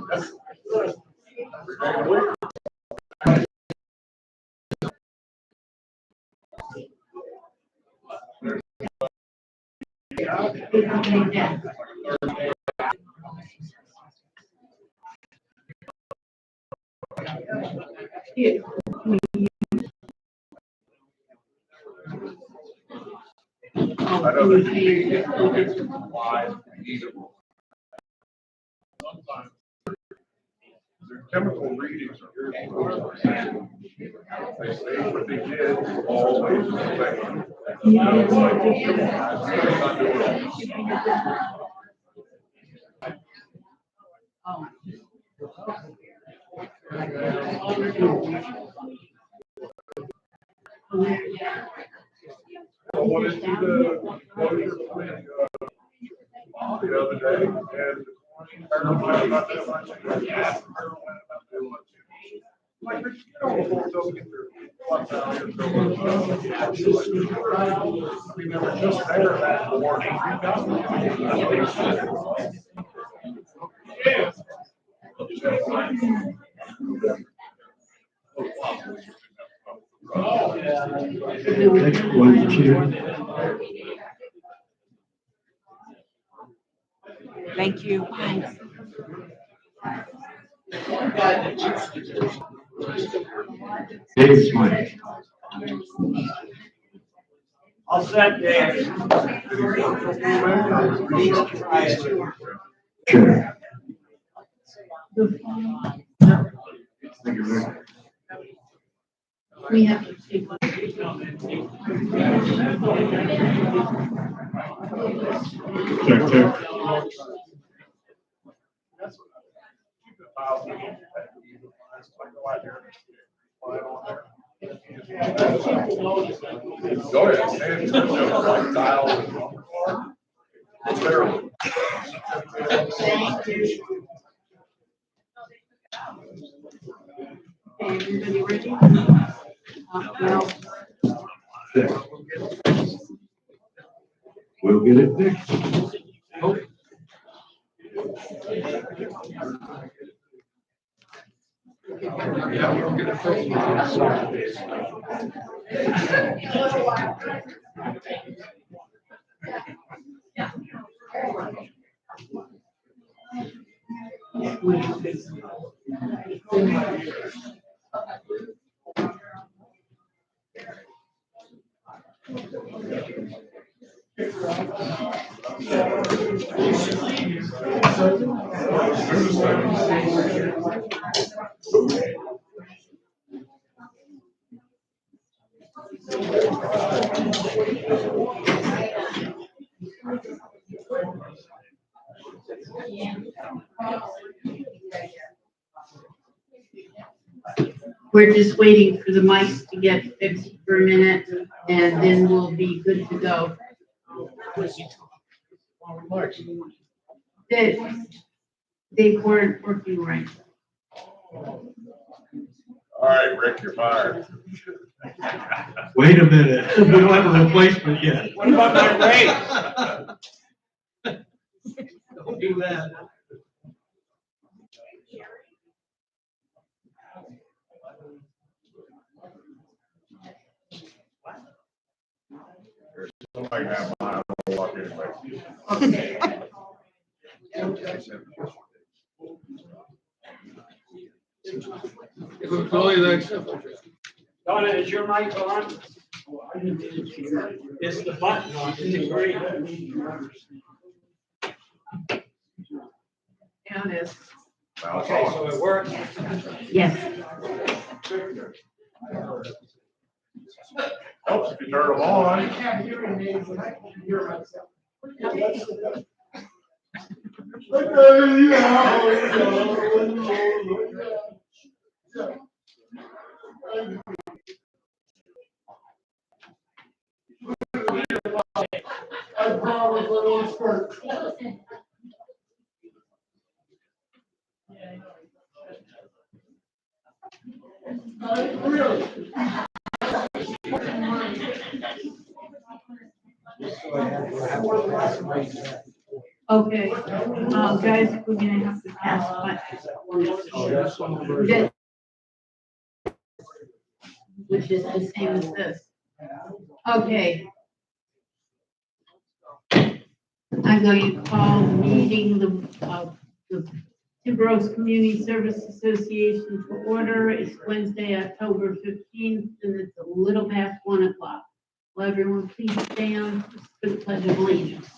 I know that live eatable. Sometimes the chemical readings are very low. They say what they did always affect. I wanted to do the other day, and heroin about that much. Yeah, heroin about that much. Like, you know, don't get their butts out here. I mean, they were just there that morning. Yeah. Next one, Chair. Thank you. Bye. David Smiley. All set, Dave. Sure. Thank you very much. We have to take one. Check, check. Go ahead, and white tile and lumber car. It's terrible. Okay, everybody ready? No. Check. We'll get it fixed. Yeah, we'll get it fixed. We're just waiting for the mics to get fixed for a minute, and then we'll be good to go. They weren't working right. All right, Rick, you're fired. Wait a minute. We don't have a replacement yet. What about my raise? Don't do that. Somebody have mine, I'll walk anyway. Donna, is your mic on? Is the button on? Is it green? Yeah, it is. Now it's Okay, on. so it works. Yes. Helps if you turn them on. Okay, guys, we're gonna have to pass last one. That- Which is the same as this. Okay. I'm going to call the meeting, the Timber Oaks Community Service Association to order. It's Wednesday, October 15th, and it's a little past 1 o'clock. Will everyone please stand for the Pledge of Allegiance?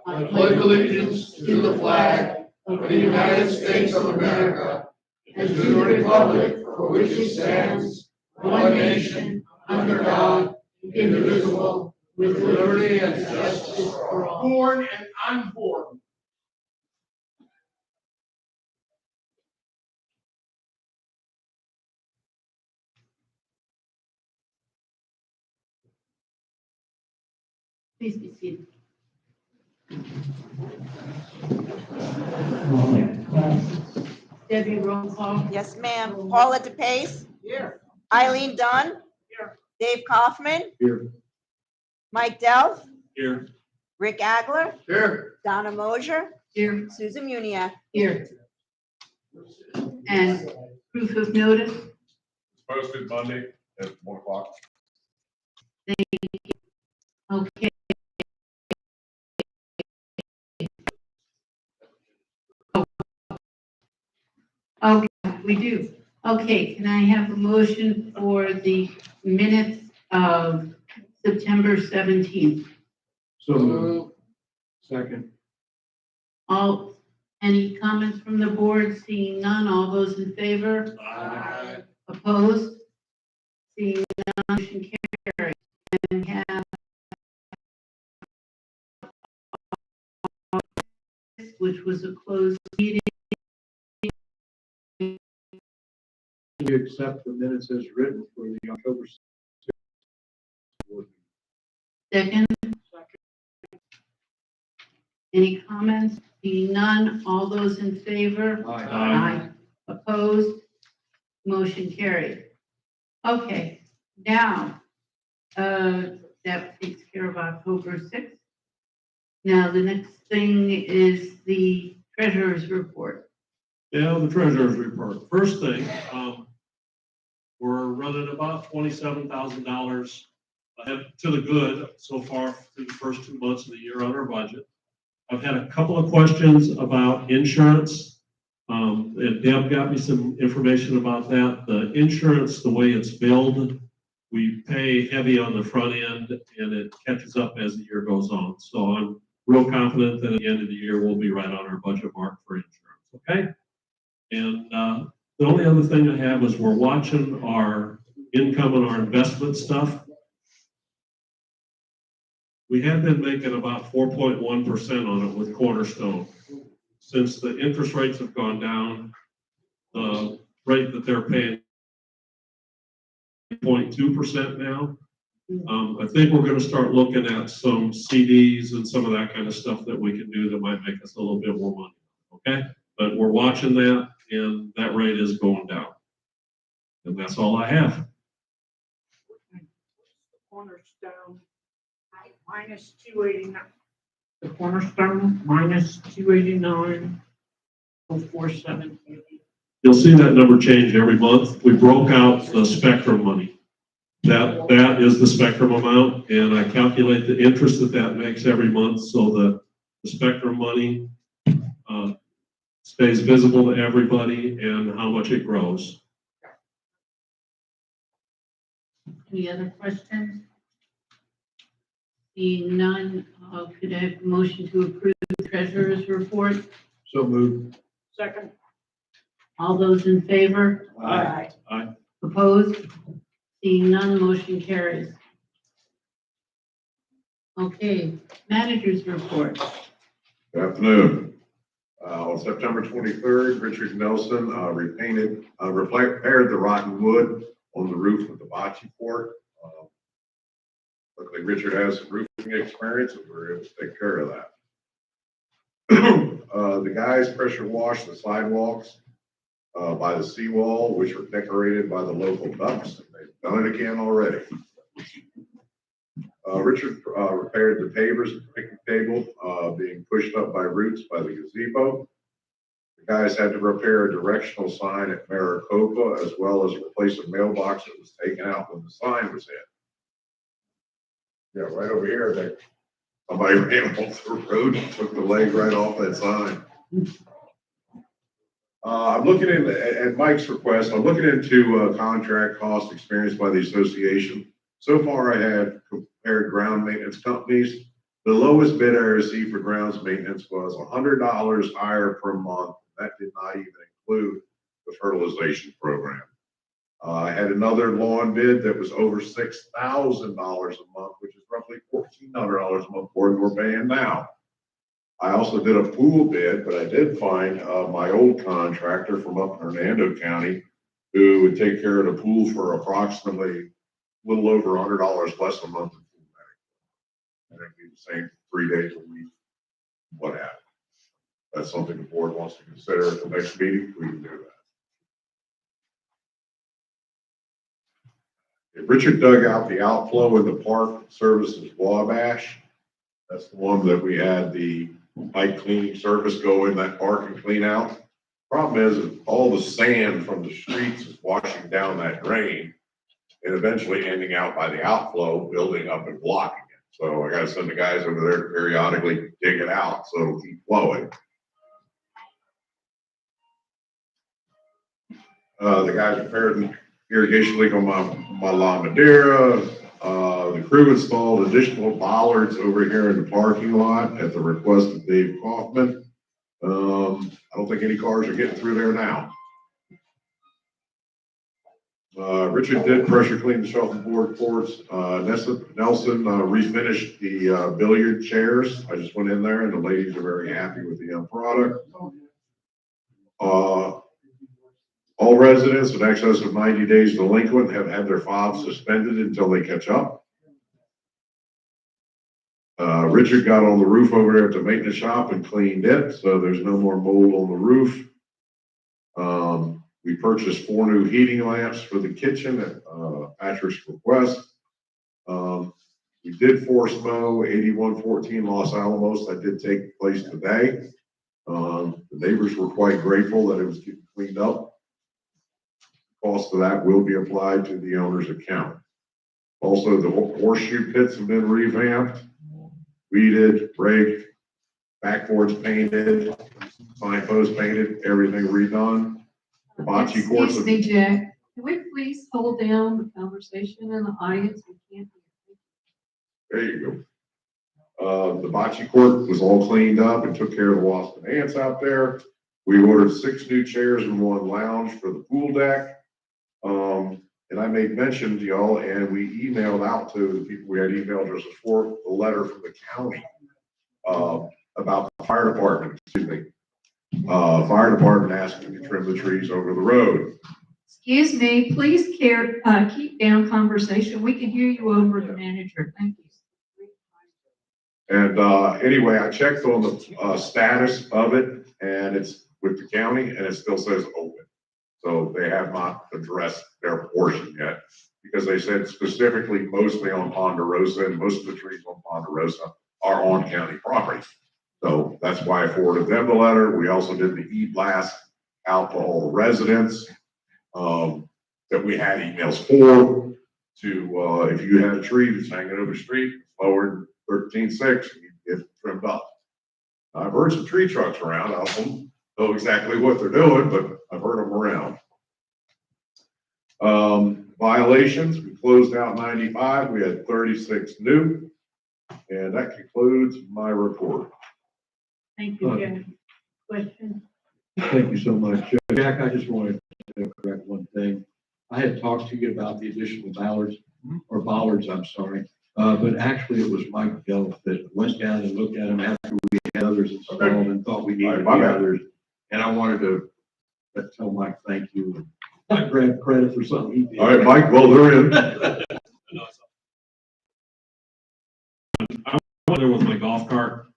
I pledge allegiance to the flag of the United States of America and to the republic for which it stands, one nation, under God, indivisible, with liberty and justice for all. Born and unborn. Please be seated. Debbie, roll call. Yes, ma'am. Paula DePace? Here. Eileen Dunn? Here. Dave Kaufman? Here. Mike Delph? Here. Rick Agler? Here. Donna Mosier? Here. Susan Muniak? Here. And proof of notice. It's posted Monday at 1 o'clock. Okay. Okay, we do. Okay, can I have a motion for the minutes of September 17th? So moved. Second. All, any comments from the board? Seeing none, all those in favor? Aye. Opposed? Seeing none, motion carried. And have which was a closed meeting. We accept the minutes as written for the October 6th. Second. Any comments? Seeing none, all those in favor? Aye. Opposed? Motion carried. Okay, now, that takes care of October 6th. Now, the next thing is the treasurer's report. Yeah, the treasurer's report. First thing, we're running about $27,000 ahead to the good so far through the first 2 months of the year on our budget. I've had a couple of questions about insurance. And Deb got me some information about that. The insurance, the way it's billed, we pay heavy on the front end and it catches up as the year goes on. So I'm real confident that at the end of the year, we'll be right on our budget mark for insurance, okay? And the only other thing I have is we're watching our income and our investment stuff. We have been making about 4.1% on it with Cornerstone. Since the interest rates have gone down, the rate that they're paying 0.2% now. I think we're going to start looking at some CDs and some of that kind of stuff that we can do that might make us a little bit more money, okay? But we're watching that, and that rate is going down. And that's all I have. Cornerstone, minus 289. The Cornerstone, minus 289, 047. You'll see that number change every month. We broke out the Spectrum money. That is the Spectrum amount, and I calculate the interest that makes every month, so the Spectrum money stays visible to everybody and how much it grows. Any other questions? Seeing none, could I have a motion to approve the treasurer's report? So moved. Second. All those in favor? Aye. Opposed? Seeing none, motion carries. Okay, manager's report. Good afternoon. On September 23rd, Richard Nelson repaired the rotten wood on the roof of the bocce court. Luckily, Richard has some roofing experience, and we were able to take care of that. The guys pressure washed the sidewalks by the seawall, which were decorated by the local ducks. They've done it again already. Richard repaired the pavers and picnic table being pushed up by roots by the gazebo. The guys had to repair a directional sign at Maricopa as well as replace a mailbox that was taken out when the sign was in. Yeah, right over here, somebody ran off the road and took the leg right off that sign. I'm looking at Mike's request, I'm looking into contract cost experienced by the association. So far, I have compared ground maintenance companies. The lowest bid I received for grounds maintenance was $100 higher per month. That did not even include the fertilization program. I had another lawn bid that was over $6,000 a month, which is roughly $1,400 a month more than we're paying now. I also did a pool bid, but I did find my old contractor from up in Hernando County who would take care of the pool for approximately a little over $100 less a month. And it'd be the same 3 days a week, what have you. That's something the board wants to consider at the next meeting, we can do that. If Richard dug out the outflow in the park services Wabash. That's the one that we had the bike cleaning service go in that park and clean out. Problem is all the sand from the streets is washing down that drain and eventually ending out by the outflow, building up and blocking it. So I gotta send the guys over there to periodically dig it out so it'll keep flowing. The guys repaired the irrigation leak on my La Madera. The crew installed additional bollards over here in the parking lot at the request of Dave Kaufman. I don't think any cars are getting through there now. Richard did pressure clean the shuffleboard courts. Nelson refinished the billiard chairs. I just went in there and the ladies are very happy with the end product. All residents in excess of 90 days delinquent have had their files suspended until they catch up. Richard got on the roof over there at the maintenance shop and cleaned it, so there's no more mold on the roof. We purchased 4 new heating lamps for the kitchen at Patrick's request. We did force mow 8114 Los Alamos. That did take place today. The neighbors were quite grateful that it was getting cleaned up. Cost of that will be applied to the owner's account. Also, the horseshoe pits have been revamped, weeded, raked, backboards painted, signposts painted, everything redone. The bocce courts. Excuse me, Jack, can we please hold down the conversation in the audience? We can't. There you go. The bocce court was all cleaned up and took care of the wasp and ants out there. We ordered 6 new chairs and 1 lounge for the pool deck. And I made mention to y'all, and we emailed out to the people we had emailed us for a letter from the county about the fire department, fire department asking to trim the trees over the road. Excuse me, please keep down conversation. We can hear you over the manager. Thank you. And anyway, I checked on the status of it, and it's with the county, and it still says open. So they have not addressed their portion yet, because they said specifically mostly on Ponderosa, and most of the trees on Ponderosa are on county property. So that's why I forwarded them the letter. We also did the e-blast out to all the residents that we had emails for to, if you had a tree that's hanging over the street, lower than 13.6, you get it trimmed up. I've heard some tree trucks around. I don't know exactly what they're doing, but I've heard them around. Violations, we closed out 95. We had 36 new. And that concludes my report. Thank you, Jack. Question? Thank you so much. Jack, I just wanted to correct one thing. I had talked to you about the additional bollards, I'm sorry. But actually it was Mike Delph that went down and looked at them after we had others installed and thought we needed the others. And I wanted to tell Mike thank you. I grab credit for something he did. All right, Mike, well, they're in. I went there with my golf cart,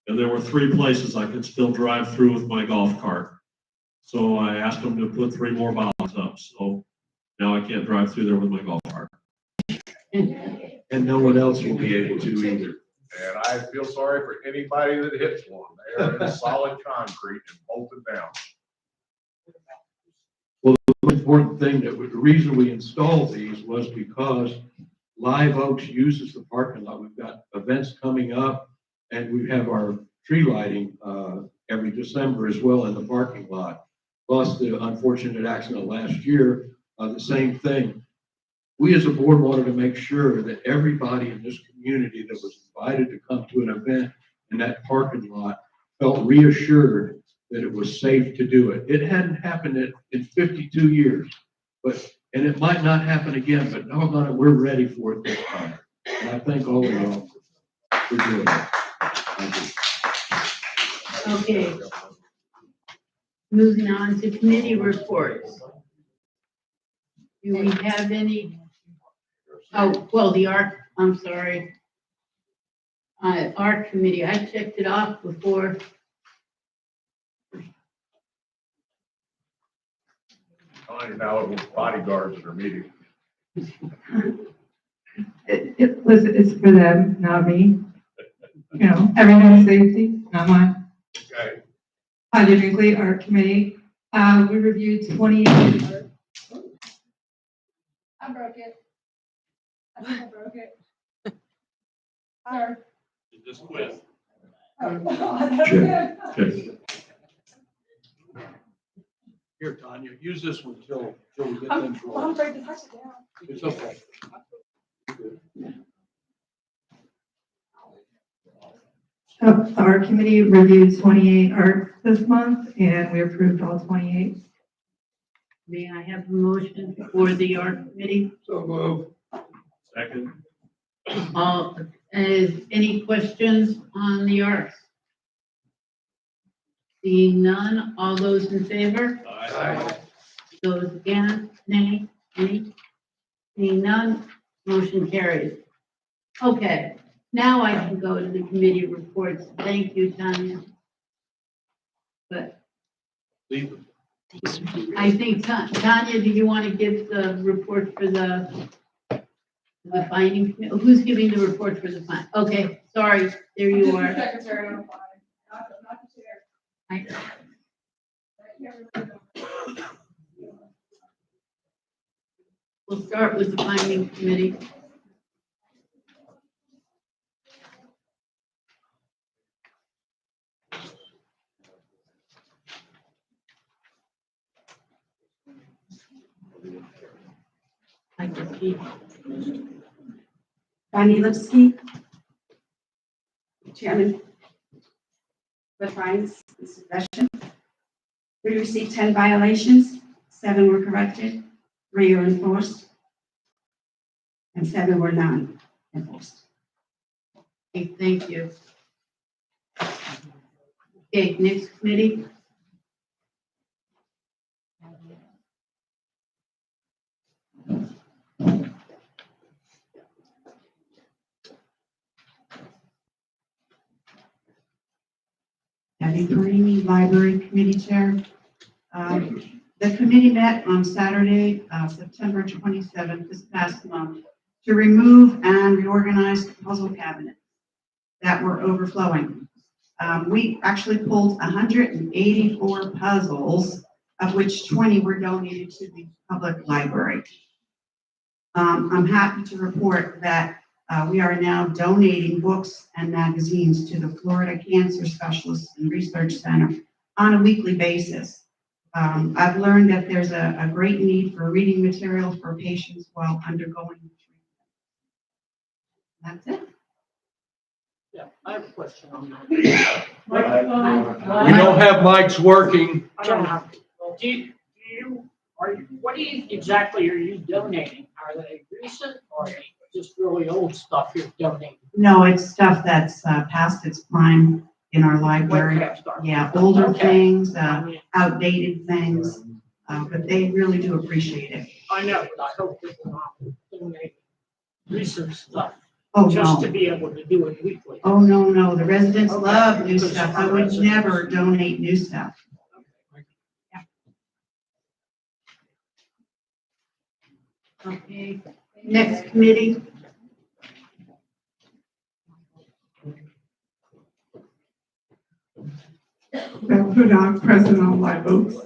and there were 3 places I could still drive through with my golf cart. So I asked them to put 3 more bollards up. So now I can't drive through there with my golf cart. and no one else will be able to either. And I feel sorry for anybody that hits one. They are in solid concrete and bolted down. The important thing the reason we installed these was because Live Oaks uses the parking lot. We've got events coming up, and we have our tree lighting every December as well in the parking lot. Plus the unfortunate accident last year, the same thing. We as a board wanted to make sure that everybody in this community that was invited to come to an event in that parking lot felt reassured that it was safe to do it. It hadn't happened in 52 years, and it might not happen again, but doggone it, we're ready for it this time. And I thank all of y'all for doing it. Thank you. Okay. Moving on to committee reports. Do we have any? Oh, well, the art, I'm sorry. Art committee, I checked it off before. Telling you now, it was bodyguards that are meeting. It's for them, not me. You know, everyone's safety, not mine. Okay. Tanya Binkley, Art Committee. We reviewed 28. I broke it. I think I broke it. Sorry. You just quit. Here, Tanya, use this one till we get things rolling. I'm afraid to touch it down. It's okay. Our committee reviewed 28 art this month, and we approved all 28. May I have a motion for the art committee? So move. Second. Is any questions on the arts? Seeing none, all those in favor? Aye. Those against, nay, any? Seeing none, motion carries. Okay, now I can go to the committee reports. Thank you, Tanya. But Leave them. I think, Tanya, do you want to give the report for the finding? Who's giving the report for the finding? Okay, sorry, there you are. Secretary, I'm fine. Not the chair. We'll start with the finding committee. I can see. Bonnie Lipsky, Chairman with Ryan's suggestion. We received 10 violations, 7 were corrected, 3 are enforced, and 7 were non-enforced. Okay, thank you. Okay, next committee. Debbie Perini, Library Committee Chair. The committee met on Saturday, September 27th, this past month, to remove and reorganize puzzle cabinets that were overflowing. We actually pulled 184 puzzles, of which 20 were donated to the public library. I'm happy to report that we are now donating books and magazines to the Florida Cancer Specialists and Research Center on a weekly basis. I've learned that there's a great need for reading material for patients while undergoing treatment. That's it. Yeah, I have a question on that. We don't have mics working. I don't have, what exactly are you donating? Are they recent or are they just really old stuff you're donating? No, it's stuff that's past its prime in our library. Yeah, older Okay. things, outdated things, but they really do appreciate it. I know, but I hope people not donate recent stuff, Oh, just to no. be able to do it weekly. Oh, no, the residents Okay. love new Because stuff. our I would residents- never donate new stuff. Okay, next committee. Beth Hudak, President of Live Oaks.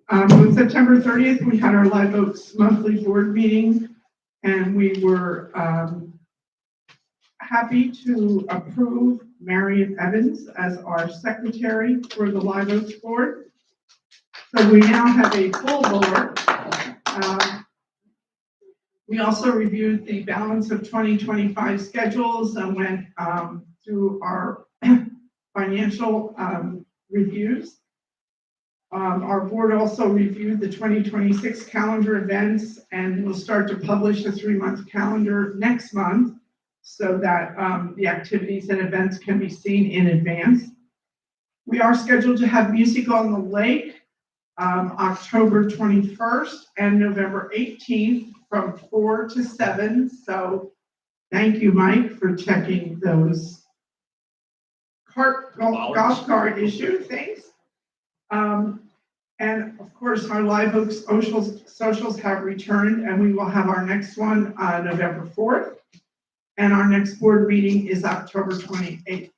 On September 30th, we had our Live Oaks monthly board meeting, and we were happy to approve Marion Evans as our secretary for the Live Oaks board. So we now have a full board. We also reviewed the balance of 2025 schedules and went through our financial reviews. Our board also reviewed the 2026 calendar events, and we'll start to publish a 3-month calendar next month so that the activities and events can be seen in advance. We are scheduled to have Music on the Lake October 21st and November 18th from 4 to 7. So thank you, Mike, for checking those golf cart issue things. And of course, our Live Oaks socials have returned, and we will have our next one on November 4th. And our next board meeting is October 28th.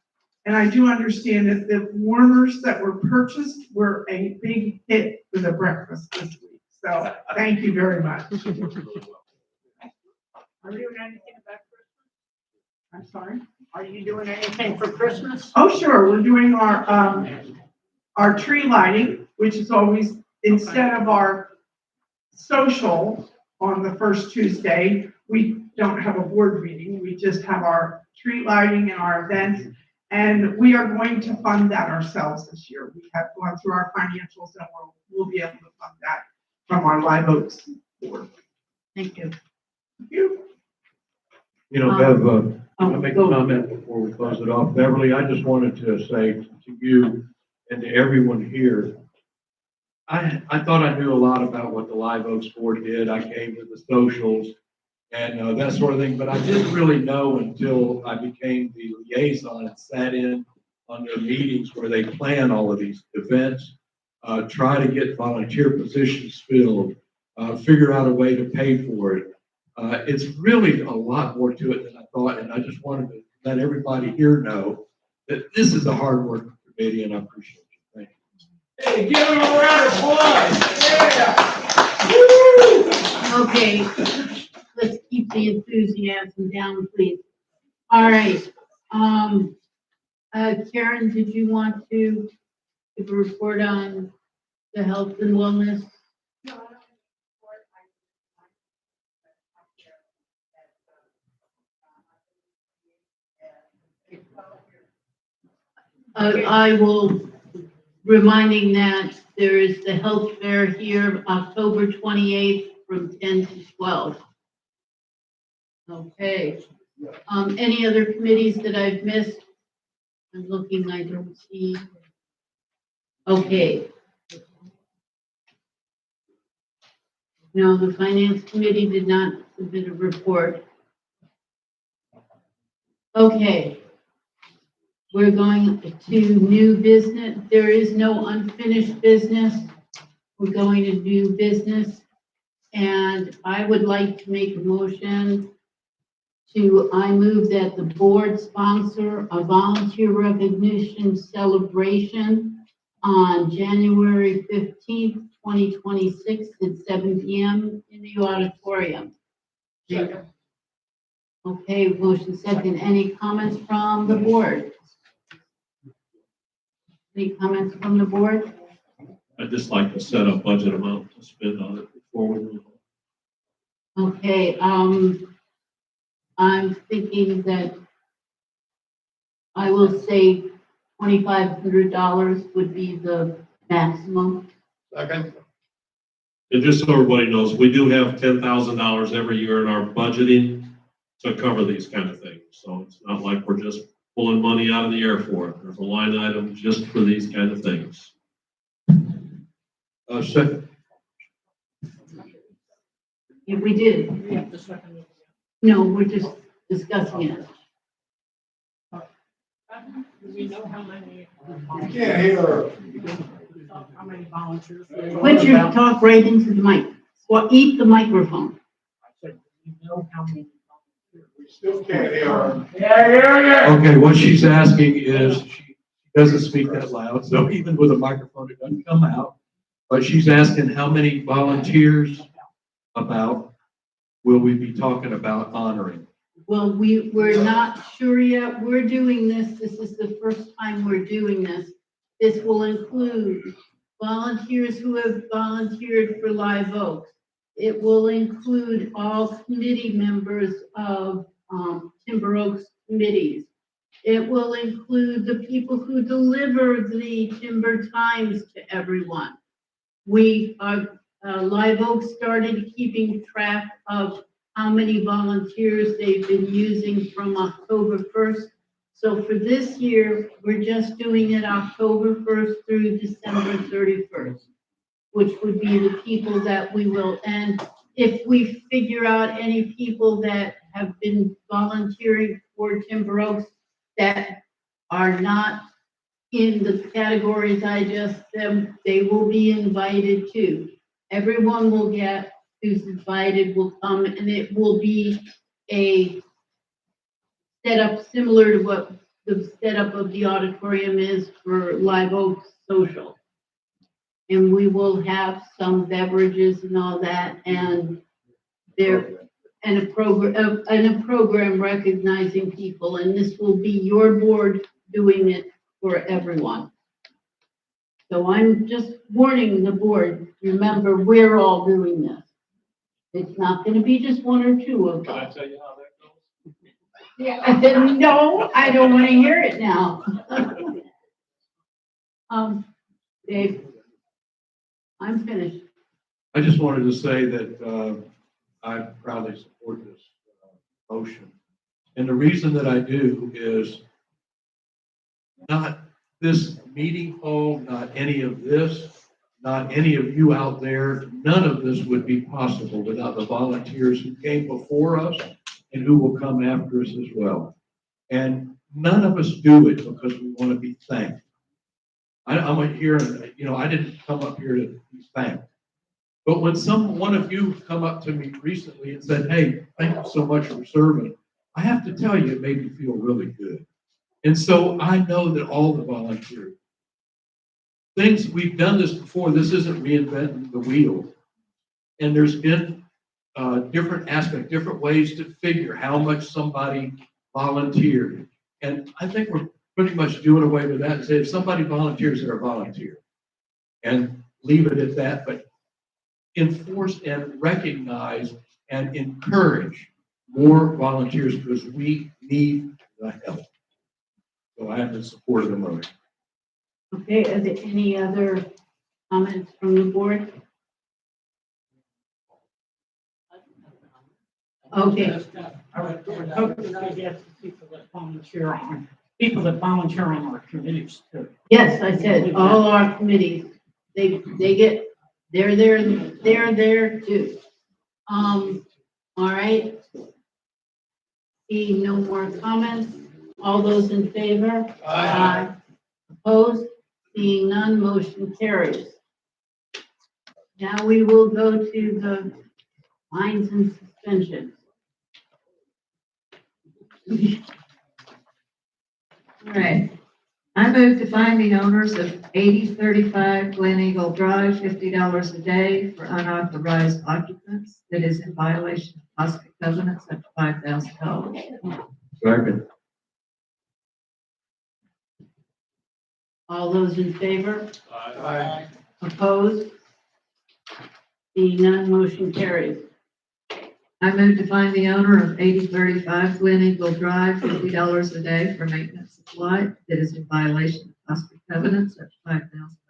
And I do understand that the warmers that were purchased were a big hit for the breakfast this week. So thank you very much. Are you doing anything about Christmas? I'm sorry? Are you doing anything for Christmas? Oh, sure. We're doing our tree lighting, which is always, instead of our social on the first Tuesday, we don't have a board meeting. We just have our tree lighting and our events. And we are going to fund that ourselves this year. We have gone through our financials, and we'll be able to fund that from our Live Oaks board. Thank you. Thank you. You know, Bev, I'll make a comment before we close it off. Beverly, I just wanted to say to you and to everyone here, I thought I knew a lot about what the Live Oaks board did. I came to the socials and that sort of thing, but I didn't really know until I became the liaison and sat in on their meetings where they plan all of these events, try to get volunteer positions filled, figure out a way to pay for it. It's really a lot more to it than I thought, and I just wanted to let everybody here know that this is a hard working committee, and I appreciate you. Thank you. Hey, give them a round of applause. Yeah. Okay, let's keep the enthusiasm down, please. All right. Karen, did you want to give a report on the health and wellness? I will, reminding that there is the health fair here, October 28th from 10 to 12. Okay. Any other committees that I've missed? I'm looking, I don't see. Okay. No, the finance committee did not submit a report. Okay. We're going to new business. There is no unfinished business. We're going to new business. And I would like to make a motion I move that the board sponsor a volunteer recognition celebration on January 15th, 2026 at 7 p.m. in the auditorium. Second. Okay, motion second. Any comments from the board? Any comments from the board? I'd just like to set a budget amount to spend on it before we move on. Okay, I'm thinking that I will say $2,500 would be the maximum. Second. And just so everybody knows, we do have $10,000 every year in our budgeting to cover these kind of things. So it's not like we're just pulling money out of the air for it. There's a line item just for these kind of things. Second. Yeah, we did. We have to second it. No, we're just discussing it. Do we know how many? Can't hear. How many volunteers? Put your talk right into the mic. Well, eat the microphone. I said, do you know how many volunteers? We still can't hear. Yeah, yeah, yeah. Okay, what she's asking is, she doesn't speak that loud, so even with a microphone, it doesn't come out. But she's asking how many volunteers about will we be talking about honoring? Well, we're not sure yet. We're doing this. This is the first time we're doing this. This will include volunteers who have volunteered for Live Oaks. It will include all committee members of Timber Oaks committees. It will include the people who deliver the Timber Times to everyone. We are, Live Oak started keeping track of how many volunteers they've been using from October 1st. So for this year, we're just doing it October 1st through December 31st, which would be the people that we will, and if we figure out any people that have been volunteering for Timber Oaks that are not in the categories I just said, they will be invited too. Everyone will get, who's invited will come, and it will be a setup similar to what the setup of the auditorium is for Live Oak Social. And we will have some beverages and all that, and a program recognizing people, and this will be your board doing it for everyone. So I'm just warning the board, remember, we're all doing this. It's not gonna be just one or two of Can I us. tell you how that goes? Yeah, no, I don't wanna hear it now. Dave, I'm finished. I just wanted to say that I proudly support this motion. And the reason that I do is not this meeting hall, not any of this, not any of you out there. None of this would be possible without the volunteers who came before us and who will come after us as well. And none of us do it because we want to be thanked. I'm here, you know, I didn't come up here to be thanked. But when one of you come up to me recently and said, hey, thank you so much for serving, I have to tell you, it made me feel really good. And so I know that all the volunteers, we've done this before, this isn't reinventing the wheel. And there's been different aspects, different ways to figure how much somebody volunteered. And I think we're pretty much doing away with that and say, if somebody volunteers, they're a volunteer. And leave it at that, but enforce and recognize and encourage more volunteers because we need the help. So I have the support of the motion. Okay, are there any other comments from the board? Okay. I guess people that volunteer on our committees too. Yes, I said, all our committees, they're there too. All right. Seeing no more comments, all those in favor? Aye. Opposed? Seeing none, motion carries. Now we will go to the fines and suspensions. All right. I move to fine the owners of 8035 Glen Eagle Drive $50 a day for unauthorized occupants that is in violation of POSCA covenants up to $5,000. Second. All those in favor? Aye. Opposed? Seeing none, motion carries. I move to fine the owner of 8035 Glen Eagle Drive $50 a day for maintenance of light that is in violation of POSCA covenants up to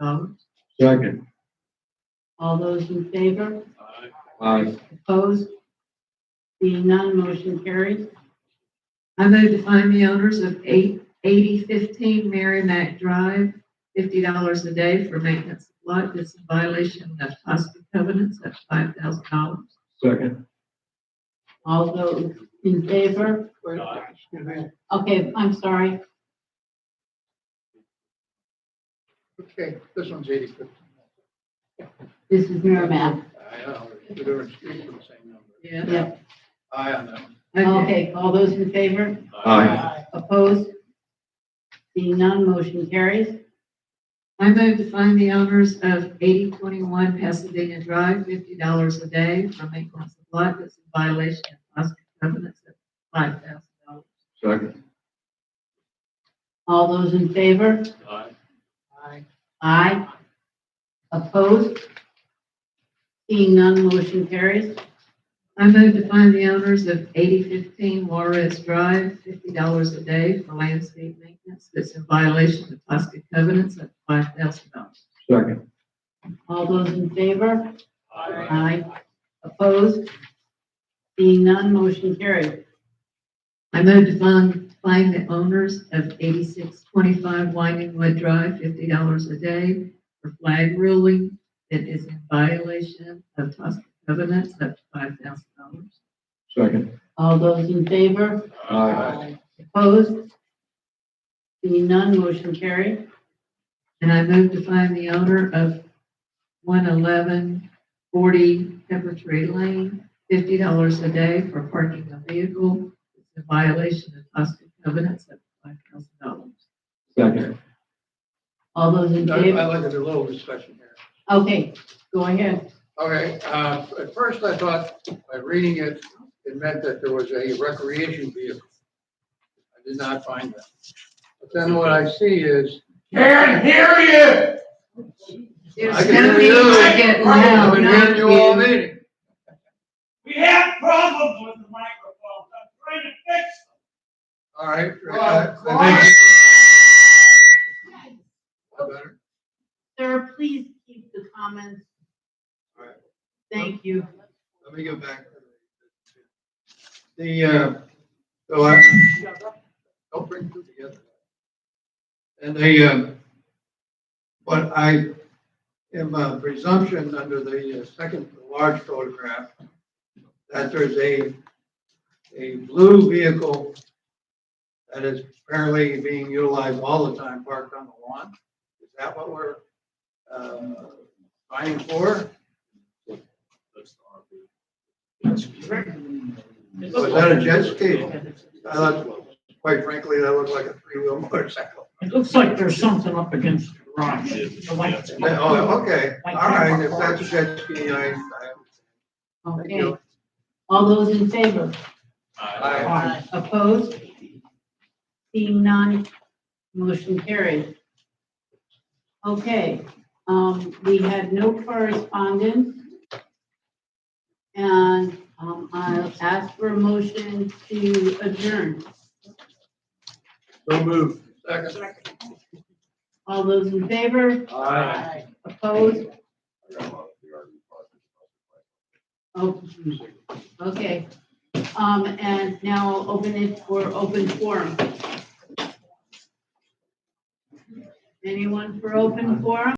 $5,000. Second. All those in favor? Aye. Opposed? Seeing none, motion carries. I move to fine the owners of 8015 Merrimack Drive $50 a day for maintenance of light that's in violation of POSCA covenants up to $5,000. Second. All those in favor? Okay, I'm sorry. Okay, this one's 80-15. This is Merrimack. I know, two different streets with the same number. Yeah. Yep. Aye on that one. Okay, all those in favor? Aye. Opposed? Seeing none, motion carries. I move to find the owners of 8021 Pasadena Drive $50 a day for maintenance of lot that's in violation of positive covenants at $5,000. Second. All those in favor? Aye. Aye. Opposed? Seeing none, motion carries. I move to find the owners of 8015 Juarez Drive $50 a day for landscape maintenance that's in violation of positive covenants at $5,000. Second. All those in favor? Aye. Opposed? Seeing none, motion carries. I move to find the owners of 8625 Winding Wood Drive $50 a day for flag ruling that is in violation of positive covenants up to $5,000. Second. All those in favor? Aye. Opposed? Seeing none, motion carried. And I move to find the owner of 11140 Pepper Tree Lane $50 a day for parking a vehicle that's in violation of positive covenants up to $5,000. Second. All those in favor? I'd like to do a little discussion here. Okay, go ahead. Okay, at first I thought by reading it, it meant that there was a recreation vehicle. I did not find that. But then what I see is. Can't hear you! There's I no can hear need you. to get I've loud, been not hearing you all you. meeting. We have problems with the microphones. I'm trying to fix them. All right. Better? Sir, please keep the comments. All right. Thank you. Let me go back. So I, don't bring two together. And but I am a presumption under the second large photograph that there's a blue vehicle that is apparently being utilized all the time, parked on the lawn. Is that what we're fighting for? That's the RV. Was that a jet ski? I thought, quite frankly, that looked like a three-wheel motorcycle. It looks like there's something up against the garage. The lights. Oh, okay, all right, if that's a jet ski, Thank Okay. you. All those in favor? Aye. Opposed? Seeing none, motion carried. Okay, we had no correspondence. And I'll ask for a motion to adjourn. So moved. Second. All those in favor? Aye. Opposed? Oh, okay. And now I'll open it for open forum. Anyone for open forum?